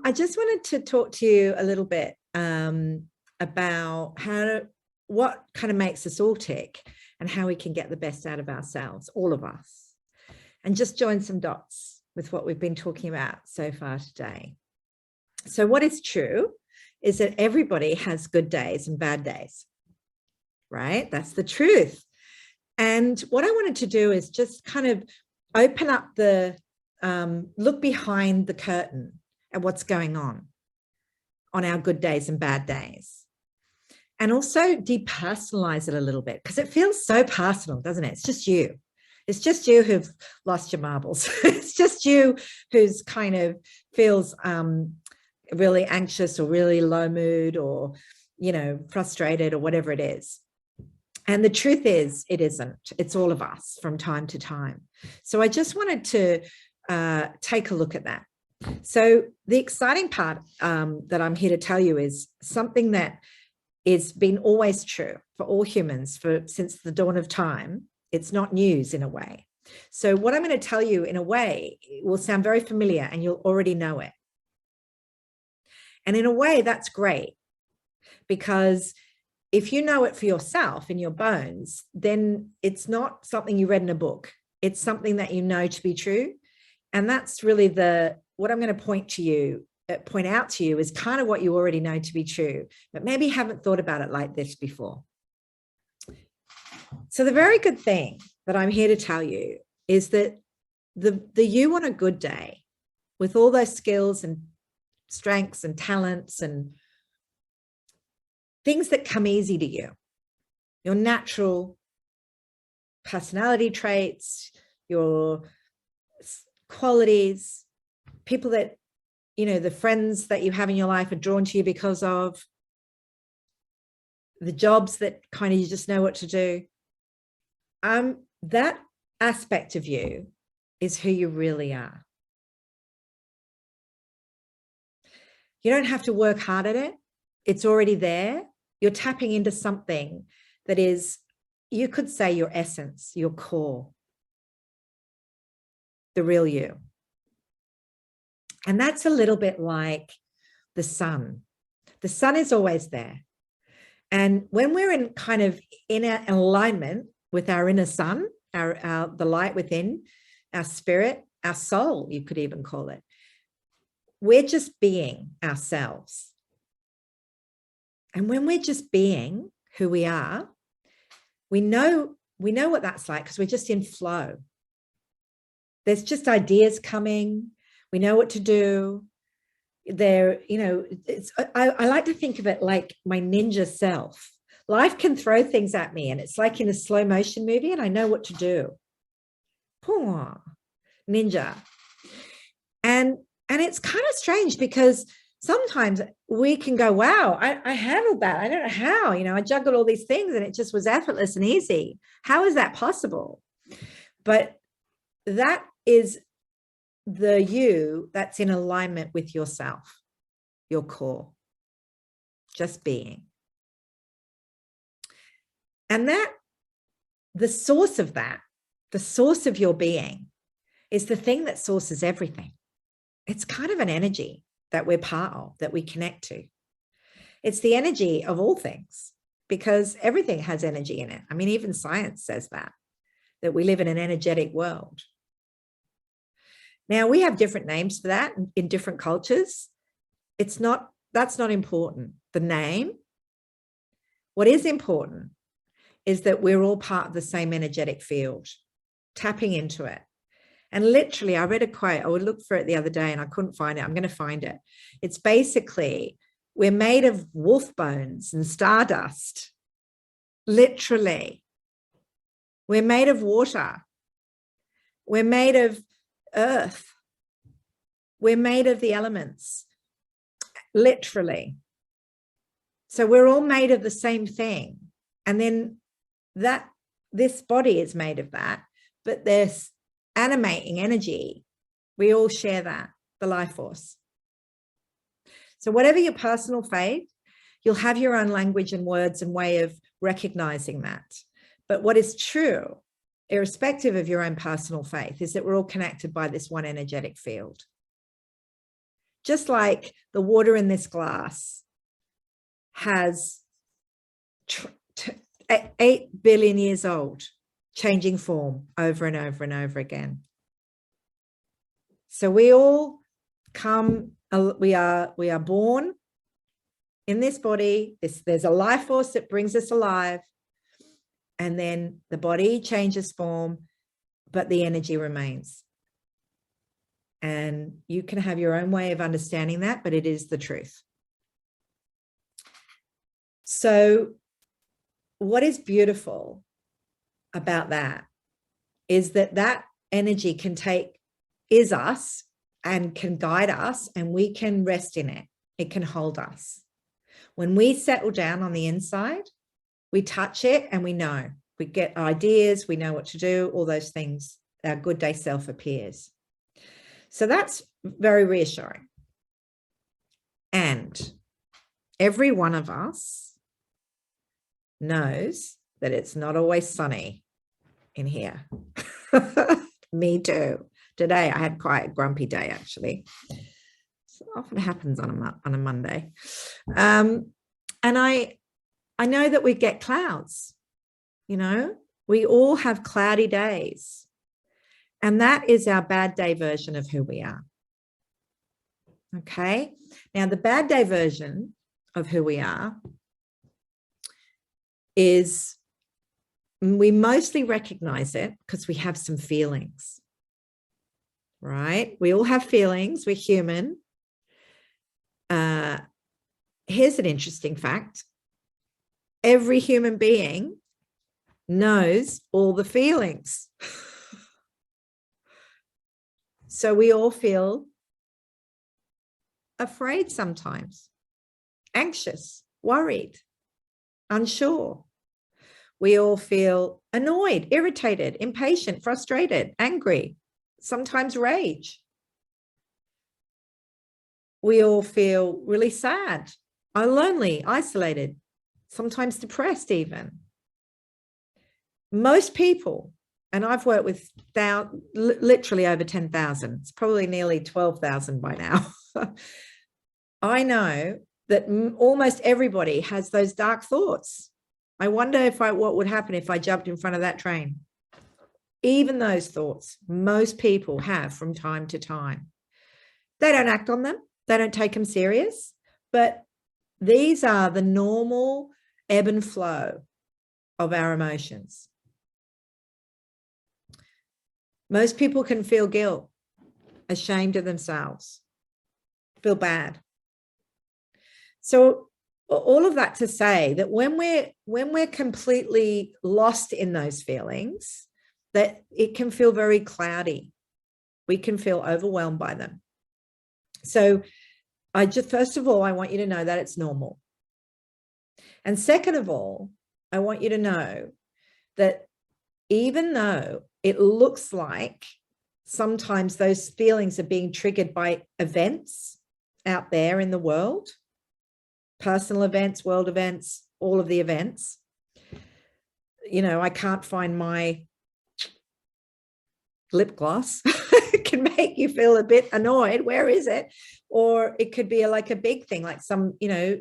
I just wanted to talk to you a little bit about what kind of makes us all tick and how we can get the best out of ourselves, all of us, and just join some dots with what we've been talking about so far today. So what is true is that everybody has good days and bad days, right? That's the truth. And what I wanted to do is just kind of open up look behind the curtain at what's going on our good days and bad days. And also depersonalize it a little bit, because it feels so personal, doesn't it? It's just you. It's just you who've lost your marbles. It's just you who's kind of feels really anxious or really low mood or, frustrated or whatever it is. And the truth is, it isn't. It's all of us from time to time. So I just wanted to take a look at that. So the exciting part that I'm here to tell you is something that has been always true for all humans since the dawn of time. It's not news in a way. So what I'm going to tell you in a way will sound very familiar and you'll already know it. And in a way, that's great, because if you know it for yourself in your bones, then it's not something you read in a book. It's something that you know to be true. And that's really what I'm going to point out to you is kind of what you already know to be true, but maybe haven't thought about it like this before. So the very good thing that I'm here to tell you is that the you on a good day, with all those skills and strengths and talents and things that come easy to you, your natural personality traits, your qualities, people that, the friends that you have in your life are drawn to you because of the jobs that kind of you just know what to do. That aspect of you is who you really are. You don't have to work hard at it. It's already there. You're tapping into something that is, you could say, your essence, your core, the real you. And that's a little bit like the sun. The sun is always there. And when we're in kind of inner alignment with our inner sun, the light within, our spirit, our soul, you could even call it, we're just being ourselves. And when we're just being who we are, we know what that's like, because we're just in flow. There's just ideas coming. We know what to do. I like to think of it like my ninja self. Life can throw things at me, and it's like in a slow motion movie, and I know what to do. Ninja. And it's kind of strange, because sometimes we can go, wow, I handled that. I don't know how, I juggled all these things and it just was effortless and easy. How is that possible? But that is the you that's in alignment with yourself, your core, just being. And that the source of that, the source of your being, is the thing that sources everything. It's kind of an energy that we're part of, that we connect to. It's the energy of all things, because everything has energy in it. I mean, even science says that we live in an energetic world. Now, we have different names for that in different cultures. That's not important, the name. What is important is that we're all part of the same energetic field, tapping into it. And literally, I read a quote, I would look for it the other day and I couldn't find it. I'm going to find it. It's basically, we're made of wolf bones and stardust. Literally. We're made of water. We're made of earth. We're made of the elements. Literally. So we're all made of the same thing. And then this body is made of that, but there's animating energy. We all share that, the life force. So whatever your personal faith, you'll have your own language and words and way of recognizing that. But what is true, irrespective of your own personal faith, is that we're all connected by this one energetic field. just like the water in this glass has 8 billion years old, changing form over and over and over again. So we all come, we are born in this body. There's a life force that brings us alive, and then the body changes form, but the energy remains. And you can have your own way of understanding that, but it is the truth. So what is beautiful about that is that that energy is us and can guide us, and we can rest in it. It can hold us. When we settle down on the inside, we touch it and we know. We get ideas, we know what to do, all those things. Our good day self appears. So that's very reassuring. And every one of us knows that it's not always sunny in here. Me too. Today I had quite a grumpy day, actually. So it often happens on a Monday. And I know that we get clouds, you know, we all have cloudy days. And that is our bad day version of who we are. Okay. Now, the bad day version of who we are is, we mostly recognize it because we have some feelings, right? We all have feelings. We're human. Here's an interesting fact. Every human being knows all the feelings. So we all feel afraid sometimes, anxious, worried, unsure. We all feel annoyed, irritated, impatient, frustrated, angry, sometimes rage. We all feel really sad, lonely, isolated, sometimes depressed even. Most people, and I've worked with literally over 10,000, it's probably nearly 12,000 by now. I know that almost everybody has those dark thoughts. I wonder what would happen if I jumped in front of that train. Even those thoughts, most people have from time to time. They don't act on them. They don't take them serious, but these are the normal ebb and flow of our emotions. Most people can feel guilt, ashamed of themselves, feel bad. So all of that to say that when we're completely lost in those feelings, that it can feel very cloudy. We can feel overwhelmed by them. So first of all, I want you to know that it's normal. And second of all, I want you to know that even though it looks like sometimes those feelings are being triggered by events out there in the world, personal events, world events, all of the events. You know, I can't find my lip gloss. It can make you feel a bit annoyed. Where is it? Or it could be like a big thing, like some, you know,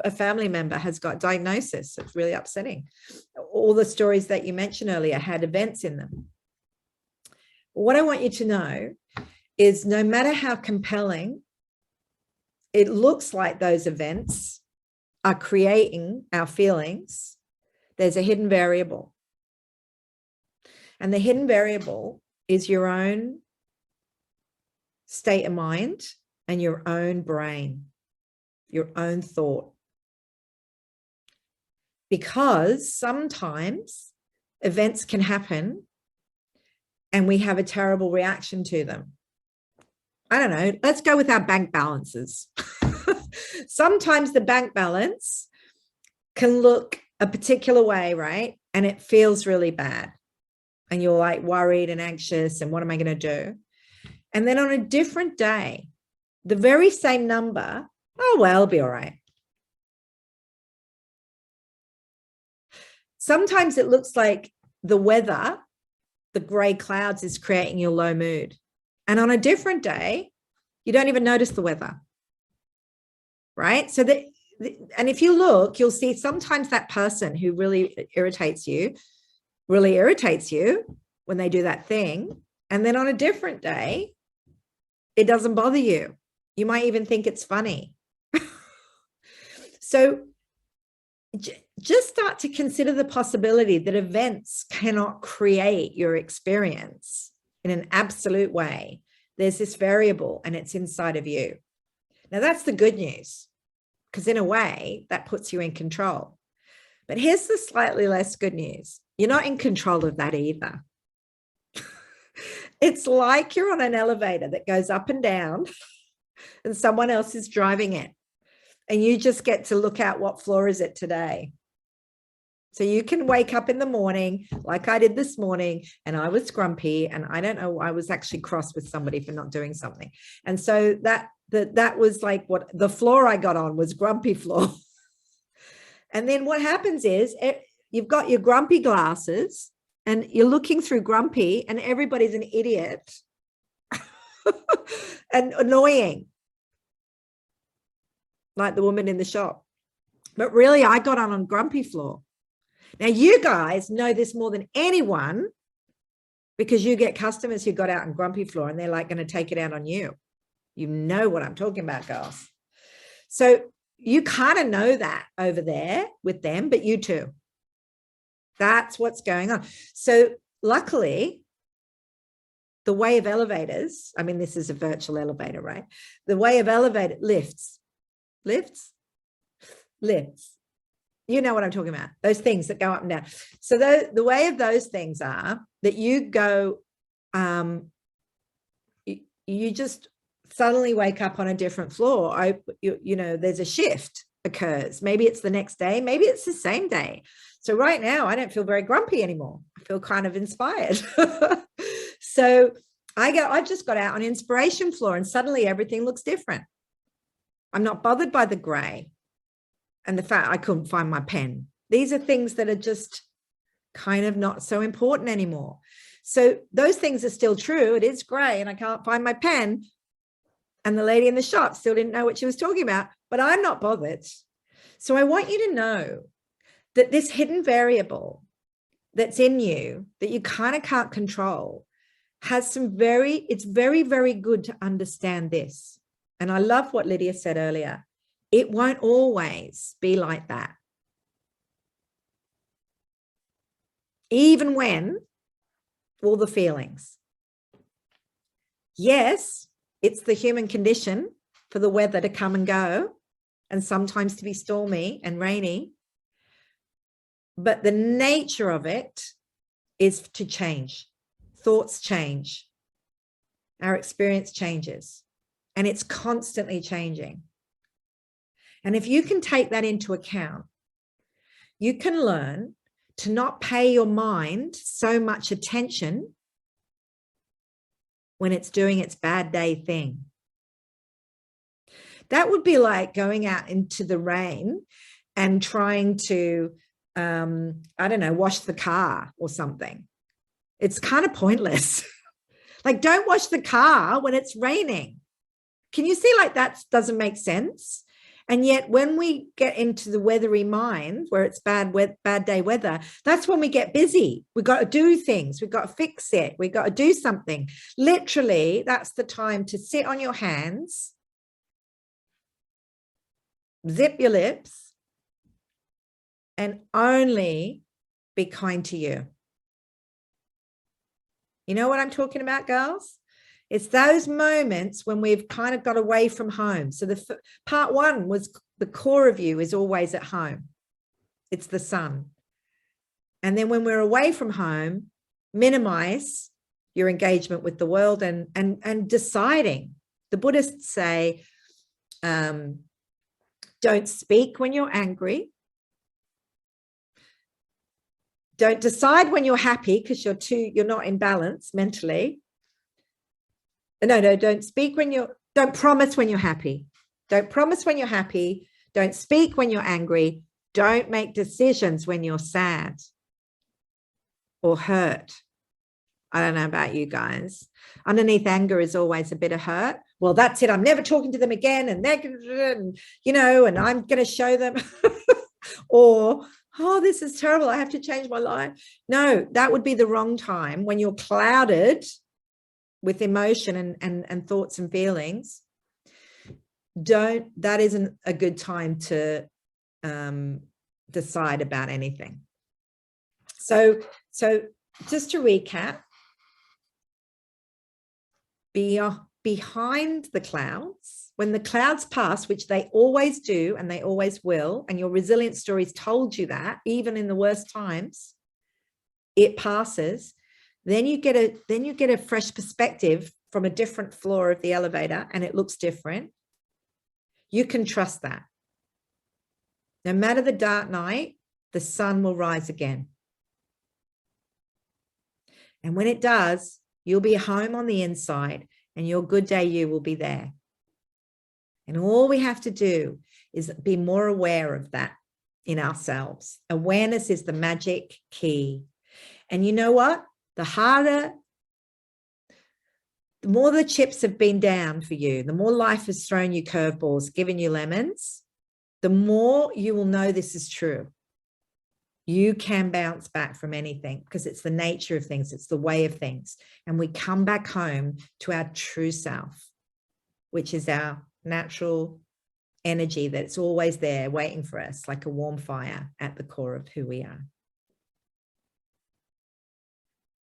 a family member has got diagnosis. It's really upsetting. All the stories that you mentioned earlier had events in them. What I want you to know is no matter how compelling it looks like those events are creating our feelings, there's a hidden variable. And the hidden variable is your own state of mind and your own brain, your own thought. Because sometimes events can happen and we have a terrible reaction to them. I don't know, let's go with our bank balances. Sometimes the bank balance can look a particular way, right? And it feels really bad. And you're like worried and anxious and what am I going to do? And then on a different day, the very same number, oh, well, it'll be all right. Sometimes it looks like the weather, the gray clouds is creating your low mood. And on a different day, You don't even notice the weather, right? So and if you look, you'll see sometimes that person who really irritates you when they do that thing. And then on a different day, it doesn't bother you. You might even think it's funny. So just start to consider the possibility that events cannot create your experience in an absolute way. There's this variable and it's inside of you. Now that's the good news, because in a way that puts you in control. But here's the slightly less good news. You're not in control of that either. It's like you're on an elevator that goes up and down and someone else is driving it. And you just get to look out what floor is it today. So you can wake up in the morning like I did this morning, and I was grumpy, and I don't know, I was actually cross with somebody for not doing something. And so that was like what the floor I got on was grumpy floor. And then what happens is you've got your grumpy glasses and you're looking through grumpy and everybody's an idiot and annoying, like the woman in the shop. But really, I got on grumpy floor. Now, you guys know this more than anyone, because you get customers who got out on grumpy floor and they're like going to take it out on you. You know what I'm talking about, girls. So you kind of know that over there with them, but you too. That's what's going on. So luckily, the way of elevators, I mean, this is a virtual elevator, right? The way of elevator lifts. You know what I'm talking about, those things that go up and down. So the way of those things are that you go, you just suddenly wake up on a different floor. You know, there's a shift occurs. Maybe it's the next day, maybe it's the same day. So right now I don't feel very grumpy anymore. I feel kind of inspired. So I just got out on inspiration floor and suddenly everything looks different. I'm not bothered by the gray and the fact I couldn't find my pen. These are things that are just kind of not so important anymore. So those things are still true. It is gray and I can't find my pen. And the lady in the shop still didn't know what she was talking about, but I'm not bothered. So I want you to know that this hidden variable that's in you that you kind of can't control has it's very, very good to understand this. And I love what Lydia said earlier. It won't always be like that. Even when all the feelings. Yes, it's the human condition for the weather to come and go and sometimes to be stormy and rainy. But the nature of it is to change. Thoughts change. Our experience changes. And it's constantly changing. And if you can take that into account, you can learn to not pay your mind so much attention when it's doing its bad day thing. That would be like going out into the rain and trying to, I don't know, wash the car or something. It's kind of pointless. Like, don't wash the car when it's raining. Can you see, like, that doesn't make sense? And yet when we get into the weathery mind where it's bad day weather, that's when we get busy. We've got to do things. We've got to fix it. We've got to do something. Literally, that's the time to sit on your hands, zip your lips, and only be kind to you. You know what I'm talking about, girls? It's those moments when we've kind of got away from home. So the part one was the core of you is always at home. It's the sun. And then when we're away from home, minimize your engagement with the world and deciding. The Buddhists say, don't speak when you're angry. Don't decide when you're happy because you're not in balance mentally. No, don't speak don't promise when you're happy. Don't promise when you're happy. Don't speak when you're angry. Don't make decisions when you're sad or hurt. I don't know about you guys. Underneath anger is always a bit of hurt. well, that's it. I'm never talking to them again. And they're, and, you know, and I'm going to show them or, oh, this is terrible. I have to change my life. No, that would be the wrong time when you're clouded with emotion and thoughts and feelings. That isn't a good time to decide about anything. So just to recap, behind the clouds, when the clouds pass, which they always do and they always will, and your resilience stories told you that even in the worst times, it passes, then you get a fresh perspective from a different floor of the elevator and it looks different. You can trust that. No matter the dark night, the sun will rise again. And when it does, you'll be home on the inside and your good day you will be there. And all we have to do is be more aware of that in ourselves. Awareness is the magic key. And you know what? The more the chips have been down for you, the more life has thrown you curveballs, given you lemons, the more you will know this is true. You can bounce back from anything because it's the nature of things. It's the way of things. And we come back home to our true self, which is our natural energy that's always there waiting for us, like a warm fire at the core of who we are.